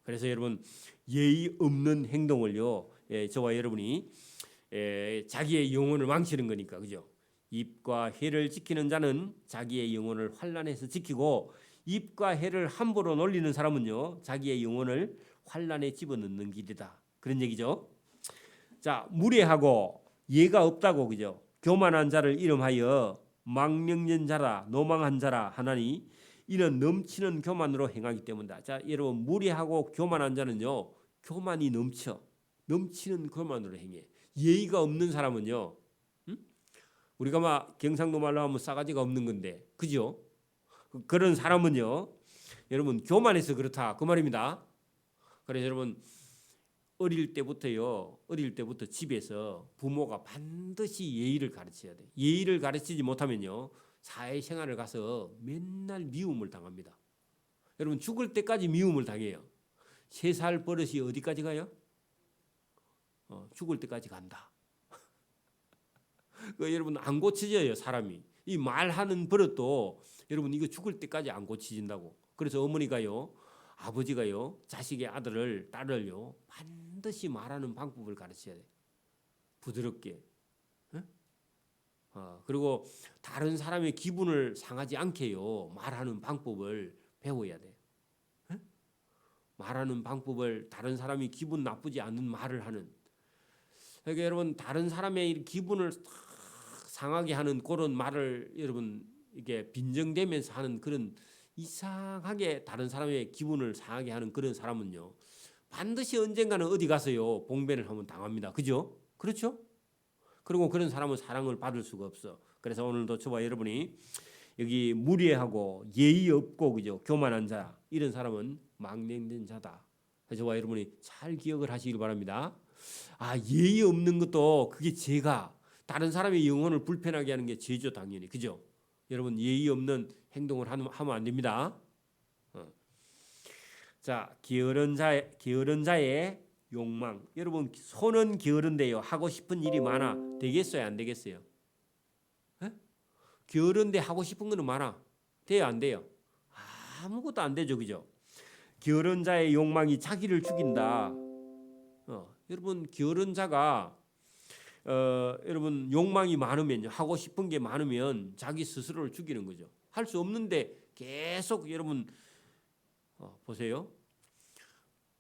그래서 여러분 예의 없는 행동을요. 저와 여러분이 자기의 영혼을 망치는 거니까 그죠? 입과 혀를 지키는 자는 자기의 영혼을 환난에서 지키고 입과 혀를 함부로 놀리는 사람은요 자기의 영혼을 환난에 집어넣는 길이다. 그런 얘기죠. 자, 무례하고 예가 없다고 그죠? 교만한 자를 이름하여 망령된 자라 노망한 자라 하나니 이는 넘치는 교만으로 행하기 때문이다. 자, 여러분 무례하고 교만한 자는요 교만이 넘치는 교만으로 행해. 예의가 없는 사람은요 우리가 막 경상도 말로 하면 싸가지가 없는 건데 그죠? 그런 사람은요 여러분 교만해서 그렇다 그 말입니다. 그래서 여러분 어릴 때부터 집에서 부모가 반드시 예의를 가르쳐야 돼. 예의를 가르치지 못하면요 사회생활을 가서 맨날 미움을 당합니다. 여러분 죽을 때까지 미움을 당해요. 3살 버릇이 어디까지 가요? 죽을 때까지 간다. 여러분 안 고쳐져요 사람이. 이 말하는 버릇도 여러분 이거 죽을 때까지 안 고쳐진다고. 그래서 어머니가요 아버지가요 자식의 아들을 딸을요 반드시 말하는 방법을 가르쳐야 돼. 부드럽게. 그리고 다른 사람의 기분을 상하지 않게요 말하는 방법을 배워야 돼. 말하는 방법을 다른 사람이 기분 나쁘지 않는 말을 하는. 그러니까 여러분 다른 사람의 기분을 상하게 하는 그런 말을 여러분 이게 빈정대면서 하는 그런 이상하게 다른 사람의 기분을 상하게 하는 그런 사람은요 반드시 언젠가는 어디 가서요 봉변을 하면 당합니다. 그죠? 그렇죠? 그리고 그런 사람은 사랑을 받을 수가 없어. 그래서 오늘도 저와 여러분이 여기 무례하고 예의 없고 그죠 교만한 자 이런 사람은 망령된 자다. 저와 여러분이 잘 기억을 하시길 바랍니다. 예의 없는 것도 그게 죄가 다른 사람의 영혼을 불편하게 하는 게 죄죠 당연히. 그죠? 여러분 예의 없는 행동을 하면 안 됩니다. 자, 게으른 자의 욕망. 여러분 손은 게으른데요 하고 싶은 일이 많아. 되겠어요 안 되겠어요? 게으른데 하고 싶은 거는 많아. 돼요 안 돼요? 아무것도 안 되죠. 그죠? 게으른 자의 욕망이 자기를 죽인다. 여러분 게으른 자가 여러분 욕망이 많으면요 하고 싶은 게 많으면 자기 스스로를 죽이는 거죠. 할 수 없는데 계속 여러분 보세요.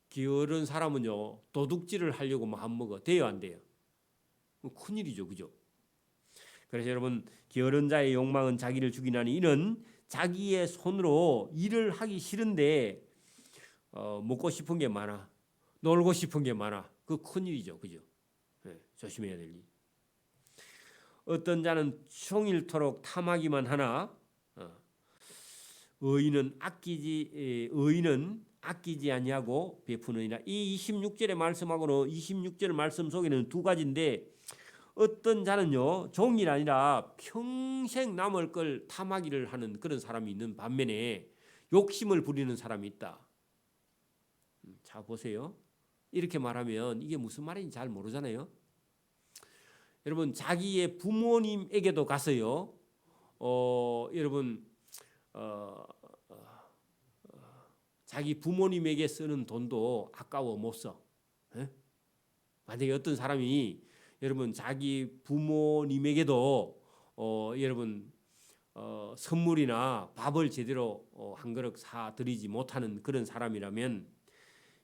게으른 사람은요 도둑질을 하려고 마음먹어. 돼요 안 돼요? 큰일이죠. 그죠? 그래서 여러분 게으른 자의 욕망은 자기를 죽이나니 이는 자기의 손으로 일을 하기 싫은데 먹고 싶은 게 많아. 놀고 싶은 게 많아. 그 큰일이죠. 그죠? 조심해야 될 일. 어떤 자는 종일토록 탐하기만 하나 의인은 아끼지 아니하고 베푸느니라. 이 26절의 말씀하고는 26절 말씀 속에는 두 가지인데 어떤 자는요 종일 아니라 평생 남을 걸 탐하기를 하는 그런 사람이 있는 반면에 욕심을 부리는 사람이 있다. 자 보세요. 이렇게 말하면 이게 무슨 말인지 잘 모르잖아요. 여러분 자기의 부모님에게도 가서요. 여러분 자기 부모님에게 쓰는 돈도 아까워 못 써. 에? 만약에 어떤 사람이 여러분 자기 부모님에게도 여러분 선물이나 밥을 제대로 한 그릇 사 드리지 못하는 그런 사람이라면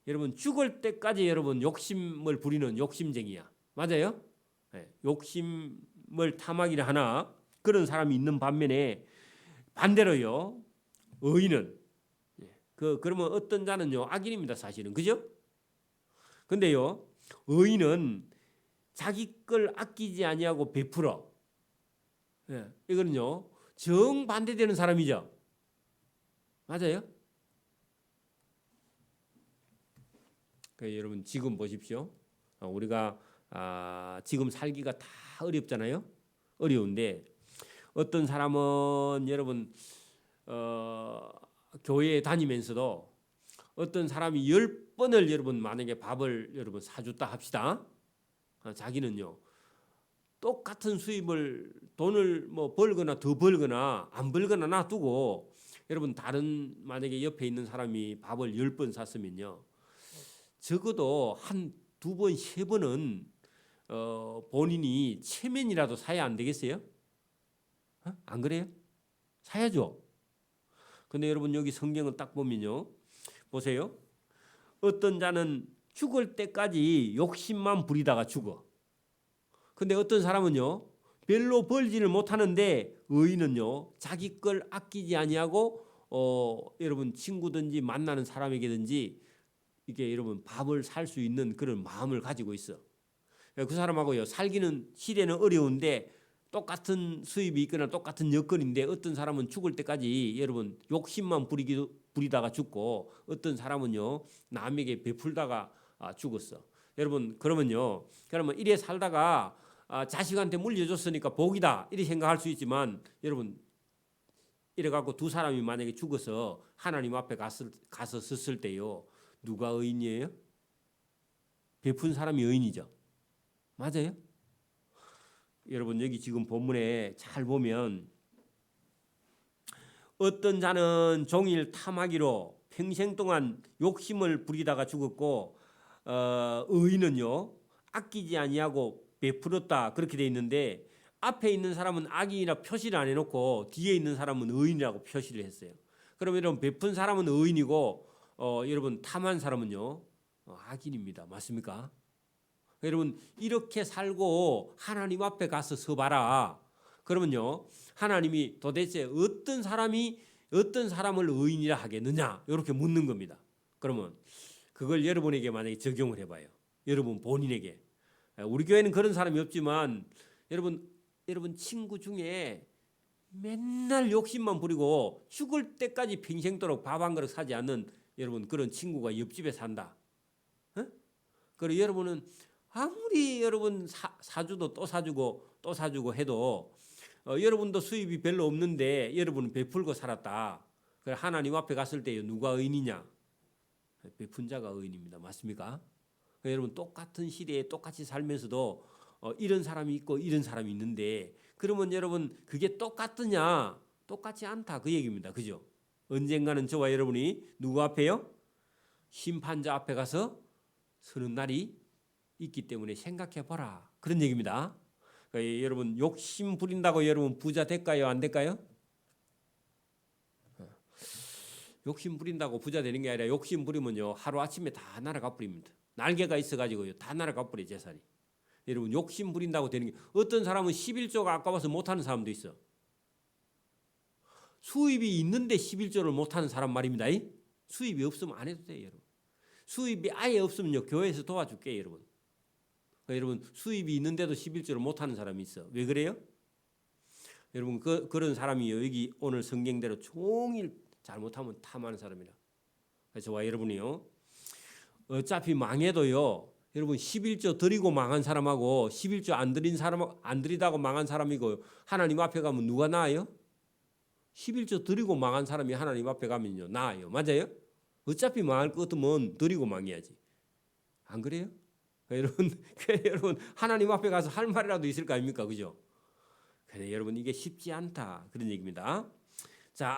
여러분 죽을 때까지 여러분 욕심을 부리는 욕심쟁이야. 맞아요? 네, 욕심을 탐하기를 하나 그런 사람이 있는 반면에 반대로요. 의인은 그러면 어떤 자는요 악인입니다. 사실은 그죠? 근데요 의인은 자기 걸 아끼지 아니하고 베풀어. 이거는요 정반대되는 사람이죠. 맞아요? 여러분 지금 보십시오. 우리가 지금 살기가 다 어렵잖아요. 어려운데 어떤 사람은 여러분 교회에 다니면서도 어떤 사람이 10번을 여러분 만약에 밥을 여러분 사줬다 합시다. 자기는요 똑같은 수입을 돈을 뭐 벌거나 더 벌거나 안 벌거나 놔두고 여러분 다른 만약에 옆에 있는 사람이 밥을 10번 샀으면요 적어도 한 2번, 3번은 본인이 체면이라도 사야 안 되겠어요? 안 그래요? 사야죠. 근데 여러분 여기 성경을 딱 보면요. 보세요. 어떤 자는 죽을 때까지 욕심만 부리다가 죽어. 근데 어떤 사람은요. 별로 벌지를 못하는데 의인은요. 자기 걸 아끼지 아니하고 여러분 친구든지 만나는 사람에게든지 이게 여러분 밥을 살 수 있는 그런 마음을 가지고 있어. 그 사람하고요. 살기는 시대는 어려운데 똑같은 수입이 있거나 똑같은 여건인데 어떤 사람은 죽을 때까지 여러분 욕심만 부리다가 죽고 어떤 사람은요 남에게 베풀다가 죽었어. 여러분 그러면 이래 살다가 자식한테 물려줬으니까 복이다 이렇게 생각할 수 있지만 여러분 이래 갖고 두 사람이 만약에 죽어서 하나님 앞에 가서 섰을 때요 누가 의인이에요? 베푼 사람이 의인이죠. 맞아요? 여러분 여기 지금 본문에 잘 보면 어떤 자는 종일 탐하기로 평생 동안 욕심을 부리다가 죽었고 의인은요 아끼지 아니하고 베풀었다 그렇게 돼 있는데 앞에 있는 사람은 악인이라 표시를 안 해놓고 뒤에 있는 사람은 의인이라고 표시를 했어요. 그러면 여러분 베푼 사람은 의인이고 여러분 탐한 사람은요 악인입니다. 맞습니까? 여러분 이렇게 살고 하나님 앞에 가서 서봐라. 그러면요 하나님이 도대체 어떤 사람을 의인이라 하겠느냐 이렇게 묻는 겁니다. 그러면 그걸 여러분에게 만약에 적용을 해봐요. 여러분 본인에게. 우리 교회는 그런 사람이 없지만 여러분 친구 중에 맨날 욕심만 부리고 죽을 때까지 평생도록 밥 한 그릇 사지 않는 여러분 그런 친구가 옆집에 산다. 그리고 여러분은 아무리 여러분 사주도 또 사주고 또 사주고 해도 여러분도 수입이 별로 없는데 여러분은 베풀고 살았다. 그래 하나님 앞에 갔을 때 누가 의인이냐? 베푼 자가 의인입니다. 맞습니까? 여러분 똑같은 시대에 똑같이 살면서도 이런 사람이 있고 이런 사람이 있는데 그러면 여러분 그게 똑같으냐? 똑같지 않다 그 얘기입니다. 그죠? 언젠가는 저와 여러분이 누구 앞에요? 심판자 앞에 가서 서는 날이 있기 때문에 생각해 보라 그런 얘기입니다. 그러니까 여러분 욕심 부린다고 여러분 부자 될까요? 안 될까요? 욕심 부린다고 부자 되는 게 아니라 욕심 부리면요 하루 아침에 다 날아가 버립니다. 날개가 있어가지고요 다 날아가 버려 재산이. 여러분 욕심 부린다고 되는 게 어떤 사람은 11조가 아까워서 못하는 사람도 있어. 수입이 있는데 11조를 못하는 사람 말입니다. 수입이 없으면 안 해도 돼요. 여러분. 수입이 아예 없으면요 교회에서 도와줄게요. 여러분. 그러니까 여러분 수입이 있는데도 11조를 못하는 사람이 있어. 왜 그래요? 여러분 그런 사람이 여기 오늘 성경대로 종일 잘못하면 탐하는 사람이라. 그래서 저와 여러분이요 어차피 망해도요 여러분 11조 드리고 망한 사람하고 11조 안 드린 사람 안 드리다고 망한 사람이고 하나님 앞에 가면 누가 나아요? 11조 드리고 망한 사람이 하나님 앞에 가면요 나아요. 맞아요? 어차피 망할 것 같으면 드리고 망해야지. 안 그래요? 여러분, 여러분 하나님 앞에 가서 할 말이라도 있을 거 아닙니까? 그죠? 그래 여러분 이게 쉽지 않다 그런 얘기입니다. 자,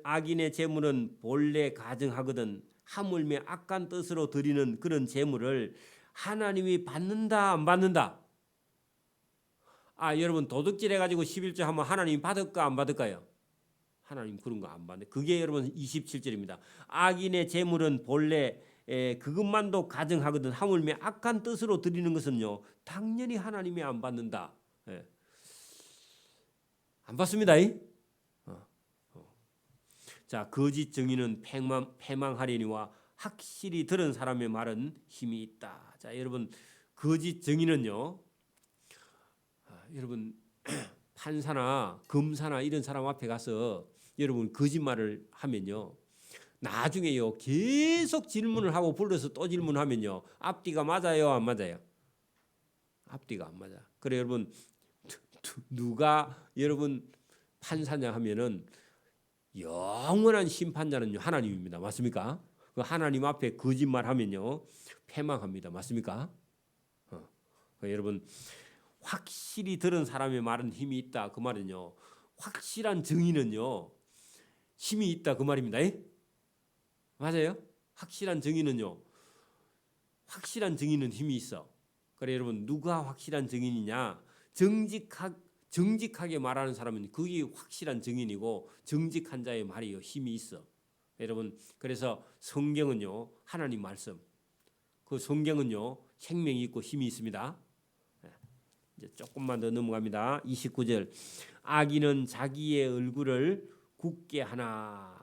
악인의 재물은 본래 가증하거든 하물며 악한 뜻으로 드리는 그런 재물을 하나님이 받는다 안 받는다? 여러분 도둑질 해가지고 11조 하면 하나님 받을까 안 받을까요? 하나님 그런 거 안 받네. 그게 여러분 27절입니다. 악인의 재물은 본래 그것만도 가증하거든 하물며 악한 뜻으로 드리는 것은요 당연히 하나님이 안 받는다. 예. 안 받습니다. 자, 거짓 증인은 패망하려니와 확실히 들은 사람의 말은 힘이 있다. 자, 여러분 거짓 증인은요, 여러분 판사나 검사나 이런 사람 앞에 가서 여러분 거짓말을 하면요, 나중에요 계속 질문을 하고 불러서 또 질문하면요, 앞뒤가 맞아요, 안 맞아요? 앞뒤가 안 맞아. 그래 여러분 누가 여러분 판사냐 하면은 영원한 심판자는 하나님입니다. 맞습니까? 그 하나님 앞에 거짓말하면요 패망합니다. 맞습니까? 여러분 확실히 들은 사람의 말은 힘이 있다. 그 말은요 확실한 증인은요 힘이 있다. 그 말입니다. 맞아요? 확실한 증인은요 확실한 증인은 힘이 있어. 그래 여러분 누가 확실한 증인이냐? 정직하게 말하는 사람은 그게 확실한 증인이고 정직한 자의 말이 힘이 있어. 여러분 그래서 성경은요 하나님 말씀 그 성경은요 생명이 있고 힘이 있습니다. 이제 조금만 더 넘어갑니다. 29절 악인은 자기의 얼굴을 굳게 하나.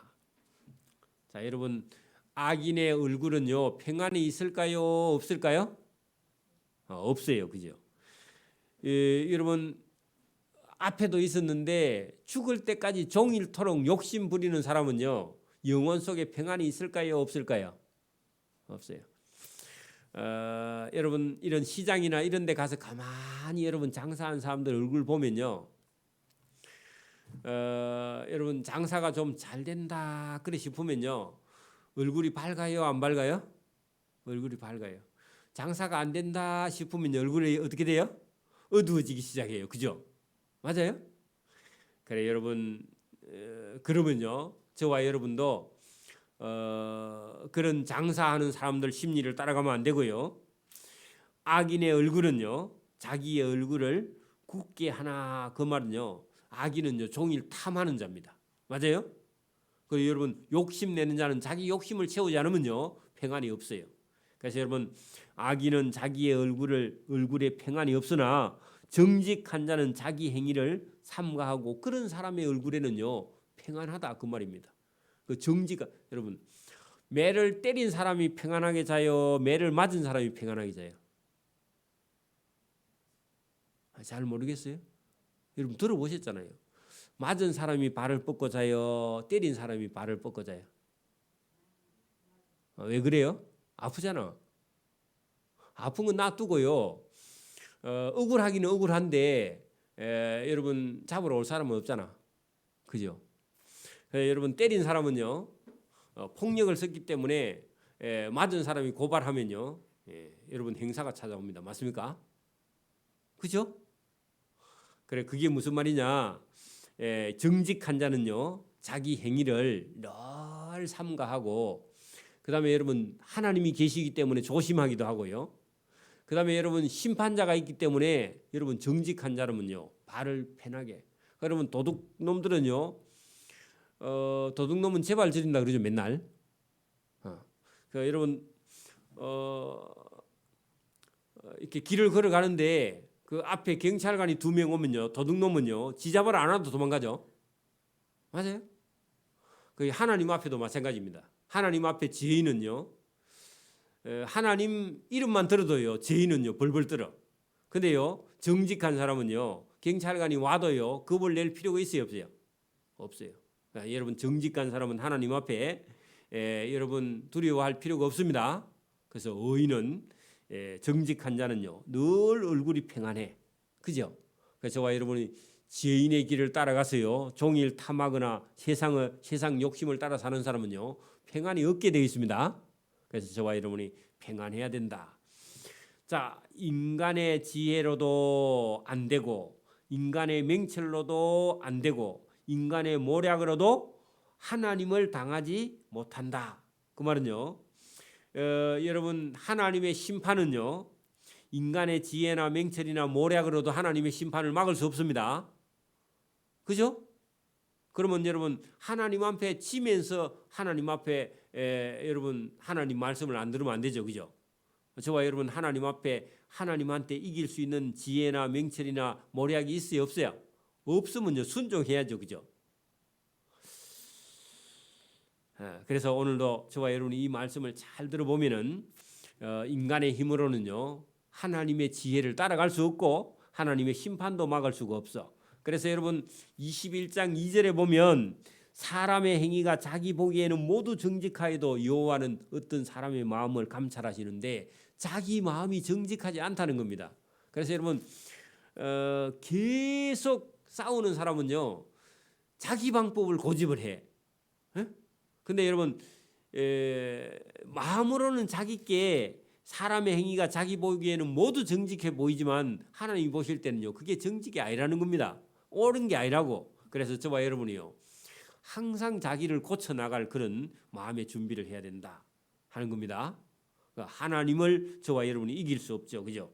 자 여러분 악인의 얼굴은요 평안이 있을까요 없을까요? 없어요. 그죠? 여러분 앞에도 있었는데 죽을 때까지 종일토록 욕심 부리는 사람은요 영혼 속에 평안이 있을까요 없을까요? 없어요. 여러분 이런 시장이나 이런 데 가서 가만히 여러분 장사하는 사람들 얼굴 보면요 여러분 장사가 좀 잘 된다 그래 싶으면요 얼굴이 밝아요 안 밝아요? 얼굴이 밝아요. 장사가 안 된다 싶으면 얼굴이 어떻게 돼요? 어두워지기 시작해요. 그죠? 맞아요? 그래 여러분 그러면요 저와 여러분도 그런 장사하는 사람들 심리를 따라가면 안 되고요. 악인의 얼굴은요 자기의 얼굴을 굳게 하나 그 말은요 악인은요 종일 탐하는 자입니다. 맞아요? 그 여러분 욕심내는 자는 자기 욕심을 채우지 않으면요 평안이 없어요. 그래서 여러분 악인은 자기의 얼굴에 평안이 없으나 정직한 자는 자기 행위를 삼가하고 그런 사람의 얼굴에는요 평안하다 그 말입니다. 그 정직한 여러분 매를 때린 사람이 평안하게 자요 매를 맞은 사람이 평안하게 자요? 잘 모르겠어요. 여러분 들어보셨잖아요. 맞은 사람이 발을 뻗고 자요 때린 사람이 발을 뻗고 자요? 왜 그래요? 아프잖아. 아픈 건 놔두고요. 억울하기는 억울한데 여러분 잡으러 올 사람은 없잖아. 그죠? 여러분 때린 사람은요 폭력을 썼기 때문에 맞은 사람이 고발하면요 여러분 행사가 찾아옵니다. 맞습니까? 그죠? 그래 그게 무슨 말이냐? 정직한 자는요 자기 행위를 늘 삼가하고 그 다음에 여러분 하나님이 계시기 때문에 조심하기도 하고요. 그 다음에 여러분 심판자가 있기 때문에 여러분 정직한 자라면요 발을 편하게. 여러분 도둑놈들은요 도둑놈은 제발 저린다 그러죠 맨날. 그 여러분 이렇게 길을 걸어가는데 그 앞에 경찰관이 2명 오면요 도둑놈은요 지 잡으러 안 와도 도망가죠. 맞아요? 그 하나님 앞에도 마찬가지입니다. 하나님 앞에 죄인은요 하나님 이름만 들어도요 죄인은요 벌벌 떨어. 근데요 정직한 사람은요 경찰관이 와도요 겁을 낼 필요가 있어요 없어요? 없어요. 그러니까 여러분 정직한 사람은 하나님 앞에 여러분 두려워할 필요가 없습니다. 그래서 의인은 정직한 자는요 늘 얼굴이 평안해. 그죠? 그래서 저와 여러분이 지혜인의 길을 따라가서요 종일 탐하거나 세상 욕심을 따라 사는 사람은요 평안이 없게 되어 있습니다. 그래서 저와 여러분이 평안해야 된다. 자, 인간의 지혜로도 안 되고 인간의 명철로도 안 되고 인간의 모략으로도 하나님을 당하지 못한다. 그 말은요 여러분 하나님의 심판은요 인간의 지혜나 명철이나 모략으로도 하나님의 심판을 막을 수 없습니다. 그죠? 그러면 여러분 하나님 앞에 치면서 하나님 앞에 여러분 하나님 말씀을 안 들으면 안 되죠. 그죠? 저와 여러분 하나님 앞에 하나님한테 이길 수 있는 지혜나 명철이나 모략이 있어요? 없어요? 없으면요 순종해야죠. 그죠? 그래서 오늘도 저와 여러분이 이 말씀을 잘 들어보면은 인간의 힘으로는요 하나님의 지혜를 따라갈 수 없고 하나님의 심판도 막을 수가 없어. 그래서 여러분 21장 2절에 보면 사람의 행위가 자기 보기에는 모두 정직하여도 여호와는 어떤 사람의 마음을 감찰하시는데 자기 마음이 정직하지 않다는 겁니다. 그래서 여러분 계속 싸우는 사람은요 자기 방법을 고집을 해. 근데 여러분 마음으로는 자기께 사람의 행위가 자기 보기에는 모두 정직해 보이지만 하나님이 보실 때는요 그게 정직이 아니라는 겁니다. 옳은 게 아니라고. 그래서 저와 여러분이요 항상 자기를 고쳐 나갈 그런 마음의 준비를 해야 된다 하는 겁니다. 하나님을 저와 여러분이 이길 수 없죠. 그죠?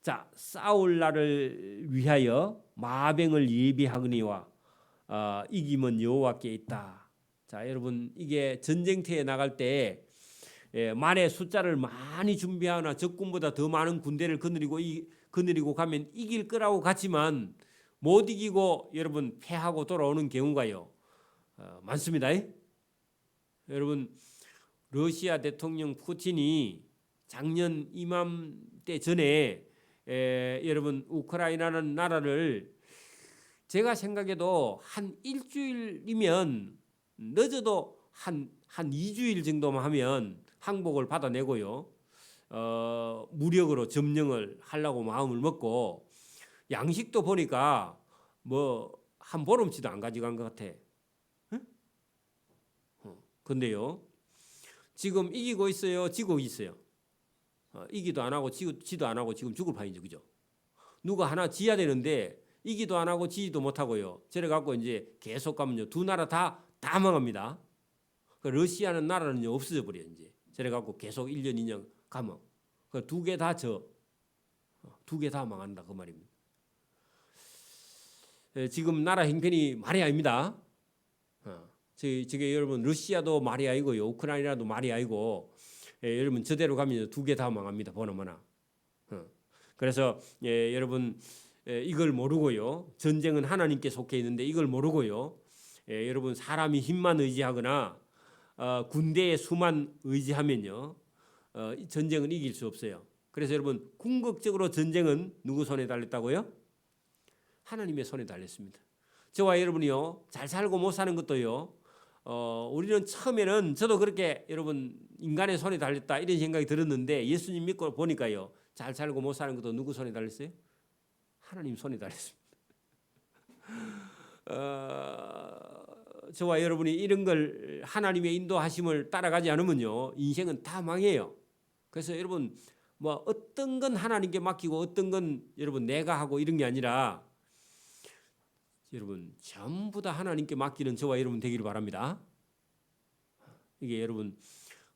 자, 싸울 날을 위하여 마병을 예비하거니와 이김은 여호와께 있다. 자, 여러분 이게 전쟁터에 나갈 때 말의 숫자를 많이 준비하거나 적군보다 더 많은 군대를 거느리고 가면 이길 거라고 같지만 못 이기고 여러분 패하고 돌아오는 경우가요 많습니다. 여러분 러시아 대통령 푸틴이 작년 이맘때 전에 여러분 우크라이나라는 나라를 제가 생각해도 한 일주일이면 늦어도 한 2주일 정도만 하면 항복을 받아내고요 무력으로 점령을 하려고 마음을 먹고 양식도 보니까 뭐 한 보름치도 안 가져간 것 같아. 근데요 지금 이기고 있어요 지고 있어요. 이기도 안 하고 지도 안 하고 지금 죽을 판이죠. 그죠? 누가 하나 지어야 되는데 이기도 안 하고 지지도 못하고요 저래 갖고 이제 계속 가면요 두 나라 다 망합니다. 러시아는 나라는 없어져 버려 이제 저래 갖고 계속 1년 2년 가면 두 개 다 두 개 다 망한다 그 말입니다. 지금 나라 형편이 말이 아닙니다. 저게 여러분 러시아도 말이 아니고요 우크라이나도 말이 아니고 여러분 저대로 가면 두 개 다 망합니다. 보나마나. 그래서 여러분 이걸 모르고요 전쟁은 하나님께 속해 있는데 이걸 모르고요 여러분 사람이 힘만 의지하거나 군대의 수만 의지하면요 전쟁은 이길 수 없어요. 그래서 여러분 궁극적으로 전쟁은 누구 손에 달렸다고요? 하나님의 손에 달렸습니다. 저와 여러분이요 잘 살고 못 사는 것도요 우리는 처음에는 저도 그렇게 여러분 인간의 손에 달렸다 이런 생각이 들었는데 예수님 믿고 보니까요 잘 살고 못 사는 것도 누구 손에 달렸어요? 하나님 손에 달렸습니다. 저와 여러분이 이런 걸 하나님의 인도하심을 따라가지 않으면요 인생은 다 망해요. 그래서 여러분 뭐 어떤 건 하나님께 맡기고 어떤 건 여러분 내가 하고 이런 게 아니라 여러분 전부 다 하나님께 맡기는 저와 여러분 되기를 바랍니다. 이게 여러분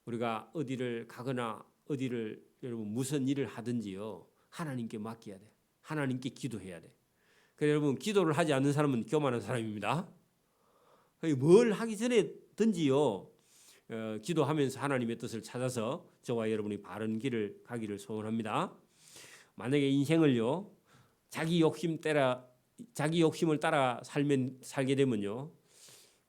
우리가 어디를 가거나 어디를 여러분 무슨 일을 하든지요 하나님께 맡겨야 돼. 하나님께 기도해야 돼. 그래서 여러분 기도를 하지 않는 사람은 교만한 사람입니다. 뭘 하기 전에든지요 기도하면서 하나님의 뜻을 찾아서 저와 여러분이 바른 길을 가기를 소원합니다. 만약에 인생을요 자기 욕심을 따라 살게 되면요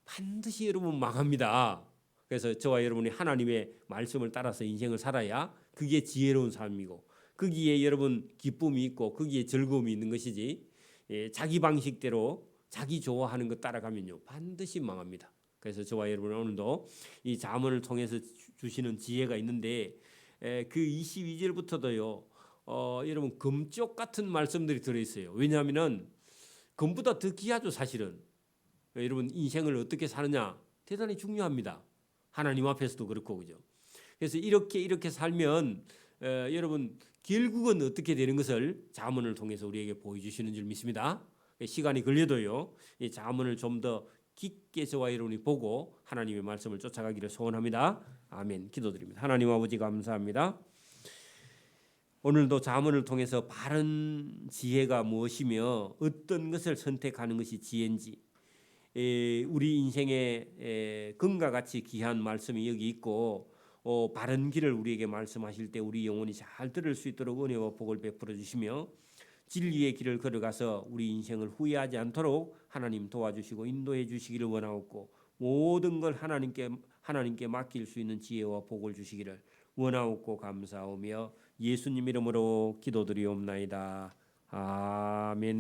반드시 여러분 망합니다. 그래서 저와 여러분이 하나님의 말씀을 따라서 인생을 살아야 그게 지혜로운 삶이고 거기에 여러분 기쁨이 있고 거기에 즐거움이 있는 것이지 자기 방식대로 자기 좋아하는 것 따라가면요 반드시 망합니다. 그래서 저와 여러분 오늘도 이 잠언을 통해서 주시는 지혜가 있는데 그 22절부터도요. 여러분 금쪽 같은 말씀들이 들어 있어요. 왜냐하면은 금보다 더 귀하죠, 사실은. 여러분 인생을 어떻게 사느냐 대단히 중요합니다. 하나님 앞에서도 그렇고 그죠. 그래서 이렇게 살면 여러분 결국은 어떻게 되는 것을 잠언을 통해서 우리에게 보여주시는 줄 믿습니다. 시간이 걸려도요. 이 잠언을 좀 더 깊게 저와 여러분이 보고 하나님의 말씀을 쫓아가기를 소원합니다. 아멘. 기도드립니다. 하나님 아버지 감사합니다. 오늘도 잠언을 통해서 바른 지혜가 무엇이며 어떤 것을 선택하는 것이 지혜인지 우리 인생에 금과 같이 귀한 말씀이 여기 있고 바른 길을 우리에게 말씀하실 때 우리 영혼이 잘 들을 수 있도록 은혜와 복을 베풀어 주시며 진리의 길을 걸어가서 우리 인생을 후회하지 않도록 하나님 도와주시고 인도해 주시기를 원하옵고 모든 걸 하나님께 맡길 수 있는 지혜와 복을 주시기를 원하옵고 감사하며 예수님 이름으로 기도드리옵나이다. 아멘.